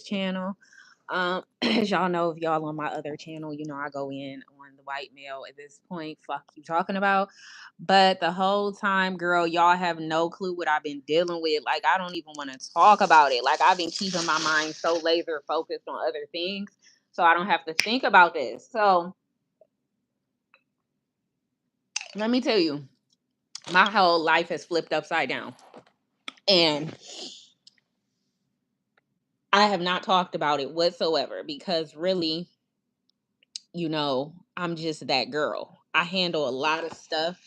channel. As y'all know, if y'all on my other channel, you know I go in on the white male at this point. Fuck you talking about. But the whole time, girl, y'all have no clue what I've been dealing with. Like, I don't even want to talk about it. Like, I've been keeping my mind so laser focused on other things, so I don't have to think about this. So let me tell you, my whole life has flipped upside down. And I have not talked about it whatsoever because really, I'm just that girl. I handle a lot of stuff.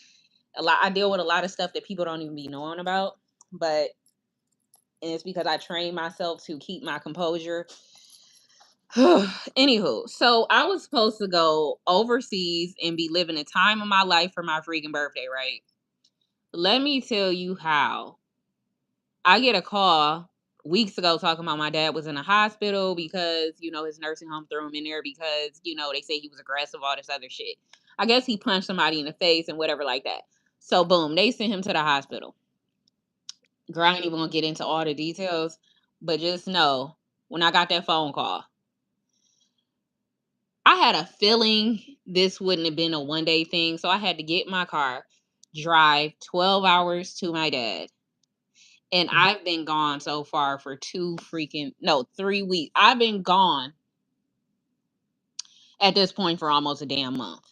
I deal with a lot of stuff that people don't even be knowing about. But and it's because I train myself to keep my composure. Anywho, so I was supposed to go overseas and be living a time of my life for my freaking birthday, right? Let me tell you how. I get a call weeks ago talking about my dad was in a hospital because, his nursing home threw him in there because, they say he was aggressive, all this other shit. I guess he punched somebody in the face and whatever like that. So, boom, they sent him to the hospital. Girl, I ain't even gonna get into all the details, but just know when I got that phone call, I had a feeling this wouldn't have been a one day thing. So I had to get in my car, drive 12 hours to my dad. And I've been gone so far for 3 weeks. I've been gone at this point for almost a damn month.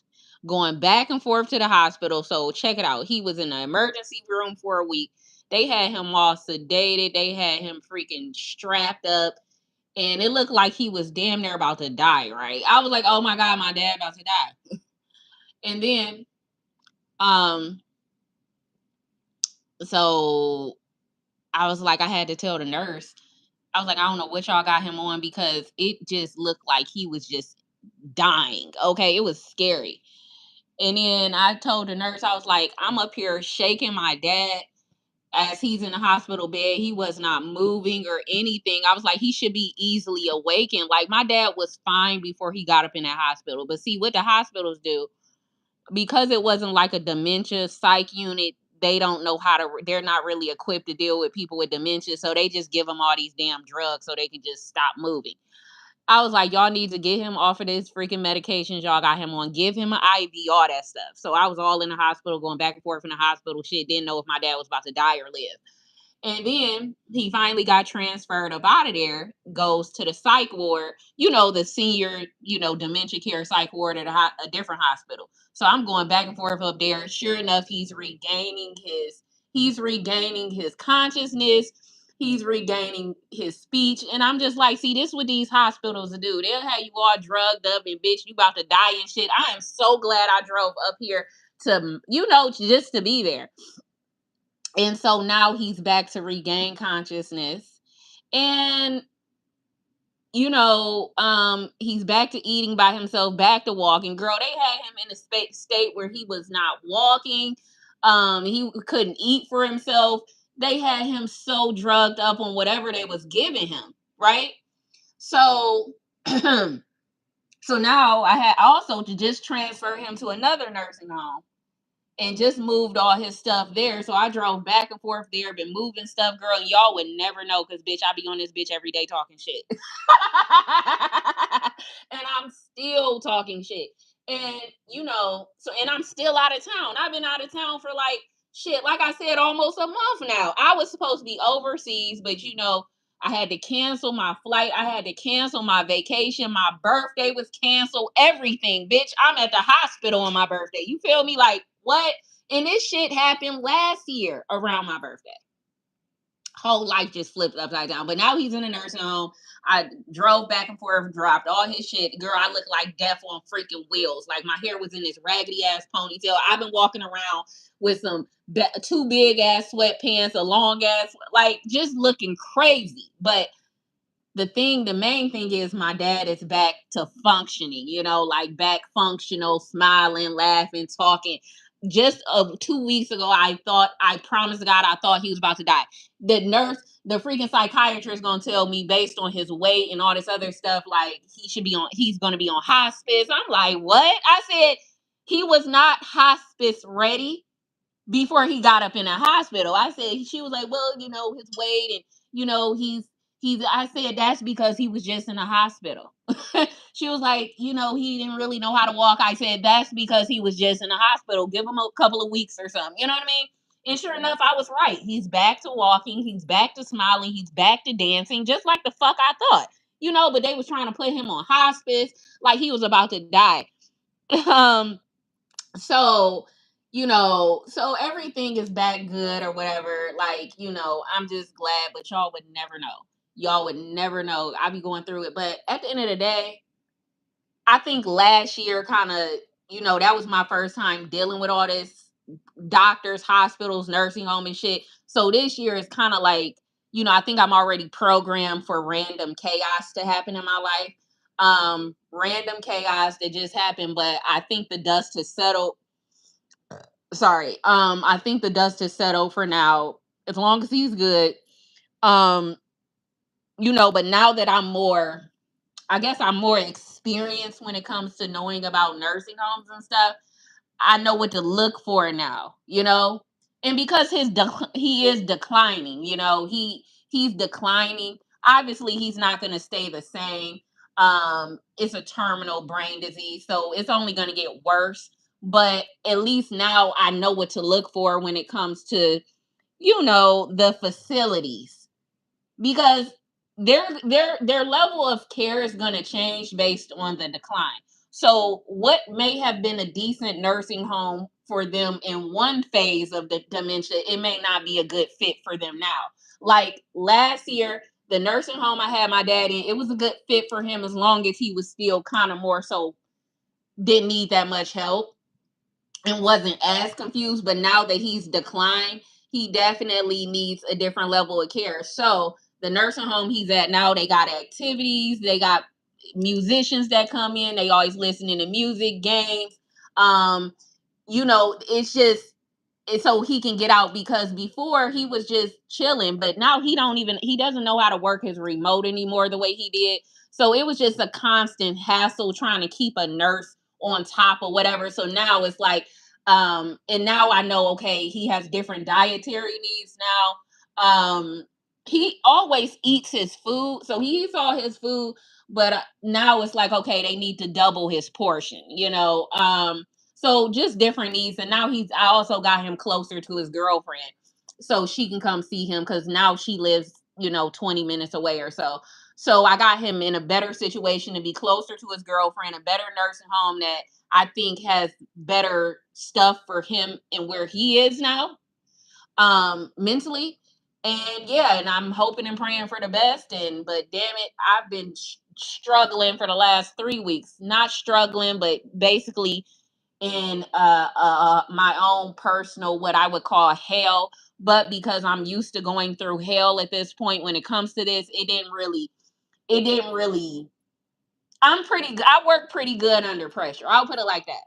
Going back and forth to the hospital. So check it out. He was in the emergency room for a week. They had him all sedated. They had him freaking strapped up. And it looked like he was damn near about to die, right? I was like, oh my God, my dad about to die. And then, um, so I was like, I had to tell the nurse. I was like, I don't know what y'all got him on because it just looked like he was just dying. Okay, it was scary. And then I told the nurse, I was like, I'm up here shaking my dad as he's in the hospital bed. He was not moving or anything. I was like, he should be easily awakened. Like, my dad was fine before he got up in that hospital. But see, what the hospitals do, because it wasn't like a dementia psych unit, they don't know how to, they're not really equipped to deal with people with dementia. So they just give them all these damn drugs so they can just stop moving. I was like, y'all need to get him off of this freaking medications y'all got him on. Give him an IV, all that stuff. So I was all in the hospital, going back and forth in the hospital. Shit, didn't know if my dad was about to die or live. And then he finally got transferred up out of there, goes to the psych ward, the senior, dementia care psych ward at a different hospital. So I'm going back and forth up there. Sure enough, he's regaining his consciousness. He's regaining his speech. And I'm just like, see, this is what these hospitals do. They'll have you all drugged up and bitch, you about to die and shit. I am so glad I drove up here to, just to be there. And so now he's back to regain consciousness. And he's back to eating by himself, back to walking. Girl, they had him in a state where he was not walking. He couldn't eat for himself. They had him so drugged up on whatever they was giving him, right? So so now I had also to just transfer him to another nursing home and just moved all his stuff there. So I drove back and forth there, been moving stuff, girl. And y'all would never know because, bitch, I be on this bitch every day talking shit. And I'm still talking shit. And, and I'm still out of town. I've been out of town for like, shit, like I said, almost a month now. I was supposed to be overseas, but, I had to cancel my flight. I had to cancel my vacation. My birthday was canceled. Everything, bitch. I'm at the hospital on my birthday. You feel me? Like, what? And this shit happened last year around my birthday. Whole life just flipped upside down. But now he's in a nursing home. I drove back and forth, dropped all his shit. Girl, I look like death on freaking wheels. Like, my hair was in this raggedy ass ponytail. I've been walking around with some two big ass sweatpants, a long ass, like, just looking crazy. But the main thing is my dad is back to functioning, like back functional, smiling, laughing, talking. Just 2 weeks ago, I promised God, I thought he was about to die. The freaking psychiatrist gonna tell me based on his weight and all this other stuff, like he's gonna be on hospice. I'm like, what? I said he was not hospice ready before he got up in a hospital. I said, she was like, well, his weight and, he's I said, that's because he was just in the hospital. She was like, he didn't really know how to walk. I said, that's because he was just in the hospital. Give him a couple of weeks or something. You know what I mean? And sure enough, I was right. He's back to walking. He's back to smiling. He's back to dancing, just like the fuck I thought. But they was trying to put him on hospice, like he was about to die. um, so so everything is back good or whatever. Like, I'm just glad, but y'all would never know. Y'all would never know. I be going through it. But at the end of the day, I think last year kind of, that was my first time dealing with all this doctors, hospitals, nursing home and shit. So this year is kind of like, I think I'm already programmed for random chaos to happen in my life. Random chaos that just happened, but I think the dust has settled. Sorry. I think the dust has settled for now, as long as he's good. Um, but now that I guess I'm more experienced when it comes to knowing about nursing homes and stuff. I know what to look for now, and because he is declining, he's declining. Obviously, he's not going to stay the same. It's a terminal brain disease, so it's only going to get worse. But at least now I know what to look for when it comes to, the facilities, because their level of care is going to change based on the decline. So what may have been a decent nursing home for them in one phase of the dementia, it may not be a good fit for them now. Like last year, the nursing home I had my dad in, it was a good fit for him as long as he was still kind of more so didn't need that much help and wasn't as confused. But now that he's declined, he definitely needs a different level of care. So the nursing home he's at now, they got activities, they got musicians that come in, they always listening to music, games. Um, it's just so he can get out, because before he was just chilling, but now he doesn't know how to work his remote anymore the way he did. So it was just a constant hassle trying to keep a nurse on top of whatever. So now it's like, and now I know, okay, he has different dietary needs now. He always eats his food, so he eats all his food, but now it's like, okay, they need to double his portion, so just different needs. And now I also got him closer to his girlfriend so she can come see him, because now she lives, 20 minutes away or so. So I got him in a better situation to be closer to his girlfriend, a better nursing home that I think has better stuff for him and where he is now, mentally. And yeah, and I'm hoping and praying for the best. But damn it, I've been struggling for the last 3 weeks. Not struggling, but basically in my own personal, what I would call hell. But because I'm used to going through hell at this point when it comes to this, it didn't really. I work pretty good under pressure. I'll put it like that.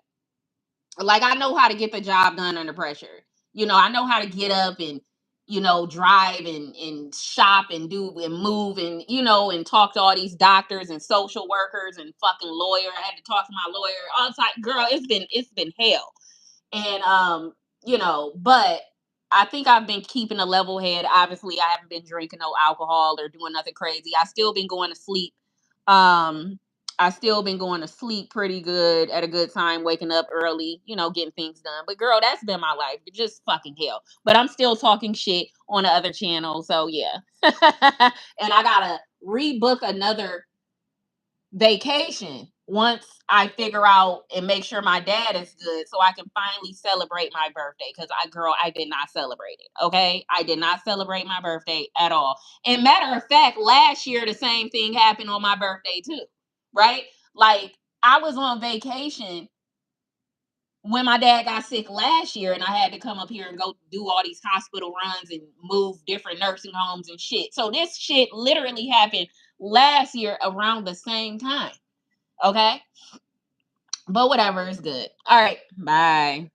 Like, I know how to get the job done under pressure. I know how to get up and, drive and shop and do and move and, and talk to all these doctors and social workers and fucking lawyer. I had to talk to my lawyer all the time. Girl, it's been hell. And but I think I've been keeping a level head. Obviously, I haven't been drinking no alcohol or doing nothing crazy. I still been going to sleep. Um, I still been going to sleep pretty good at a good time, waking up early, getting things done. But girl, that's been my life. Just fucking hell. But I'm still talking shit on the other channel. So yeah. And I gotta rebook another vacation once I figure out and make sure my dad is good, so I can finally celebrate my birthday. Because I did not celebrate it. Okay, I did not celebrate my birthday at all. And matter of fact, last year the same thing happened on my birthday too. Right? Like, I was on vacation when my dad got sick last year, and I had to come up here and go do all these hospital runs and move different nursing homes and shit. So this shit literally happened last year around the same time. Okay. But whatever, it's good. All right. Bye.